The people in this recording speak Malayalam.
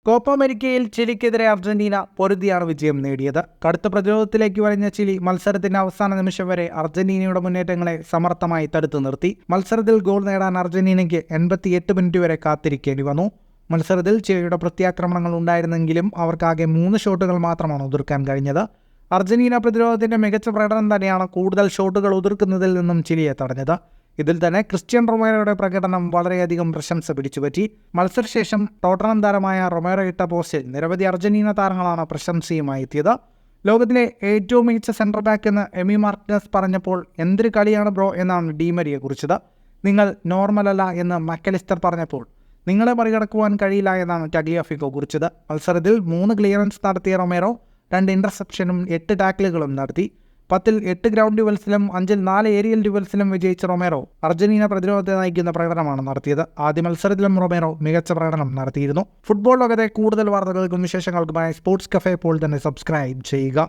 കോപ്പ അമേരിക്കയിൽ ചിലിക്കെതിരെ അർജന്റീന പൊരുതിയാണ് വിജയം നേടിയത്. കടുത്ത പ്രതിരോധത്തിലേക്ക് വലഞ്ഞ ചിലി മത്സരത്തിന്റെ അവസാന നിമിഷം വരെ അർജന്റീനയുടെ മുന്നേറ്റങ്ങളെ സമർത്ഥമായി തടുത്തു നിർത്തി. മത്സരത്തിൽ ഗോൾ നേടാൻ അർജന്റീനയ്ക്ക് 88 മിനിറ്റ് വരെ കാത്തിരിക്കേണ്ടി വന്നു. മത്സരത്തിൽ ചിലിയുടെ പ്രത്യാക്രമണങ്ങൾ ഉണ്ടായിരുന്നെങ്കിലും അവർക്കാകെ 3 ഷോട്ടുകൾ മാത്രമാണ് ഉതിർക്കാൻ കഴിഞ്ഞത്. അർജന്റീന പ്രതിരോധത്തിന്റെ മികച്ച പ്രകടനം തന്നെയാണ് കൂടുതൽ ഷോട്ടുകൾ ഉതിർക്കുന്നതിൽ നിന്നും ചിലിയെ തടഞ്ഞത്. ഇതിൽ തന്നെ ക്രിസ്ത്യൻ റൊമേറോയുടെ പ്രകടനം വളരെയധികം പ്രശംസ പിടിച്ചുപറ്റി. മത്സരശേഷം ടോട്ടനം താരമായ റൊമേറോ ഇട്ട പോസ്റ്റിൽ നിരവധി അർജന്റീന താരങ്ങളാണ് പ്രശംസയുമായി എത്തിയത്. ലോകത്തിലെ ഏറ്റവും മികച്ച സെൻട്രൽ ബാക്ക് എന്ന് എമി മാർട്ടിനസ് പറഞ്ഞപ്പോൾ എന്തൊരു കളിയാണ് ബ്രോ എന്നാണ് ഡീമരിയെ കുറിച്ചത്. നിങ്ങൾ നോർമലല്ല എന്ന് മക്കലിസ്റ്റർ പറഞ്ഞപ്പോൾ നിങ്ങളെ മറികടക്കുവാൻ കഴിയില്ല എന്നാണ് ടഗ്ലിയാഫിക്കോ കുറിച്ചത്. മത്സരത്തിൽ 3 ക്ലിയറൻസ് നടത്തിയ റൊമേറോ 2 ഇന്റർസെപ്ഷനും 8 ടാക്കിളുകളും നടത്തി. 10-ൽ 8 ഗ്രൗണ്ട് ഡ്യുവൽസിലും 5-ൽ 4 ഏരിയൽ ഡ്യുവൽസിലും വിജയിച്ച റൊമേറോ അർജന്റീന പ്രതിരോധത്തെ നയിക്കുന്ന പ്രകടനമാണ് നടത്തിയത്. ആദ്യ മത്സരത്തിലും റൊമേറോ മികച്ച പ്രകടനം നടത്തിയിരുന്നു. ഫുട്ബോൾ ലോകത്തെ കൂടുതൽ വാർത്തകൾക്കും വിശേഷങ്ങൾക്കുമായി സ്പോർട്സ് കഫേ ഇപ്പോൾ തന്നെ സബ്സ്ക്രൈബ് ചെയ്യുക.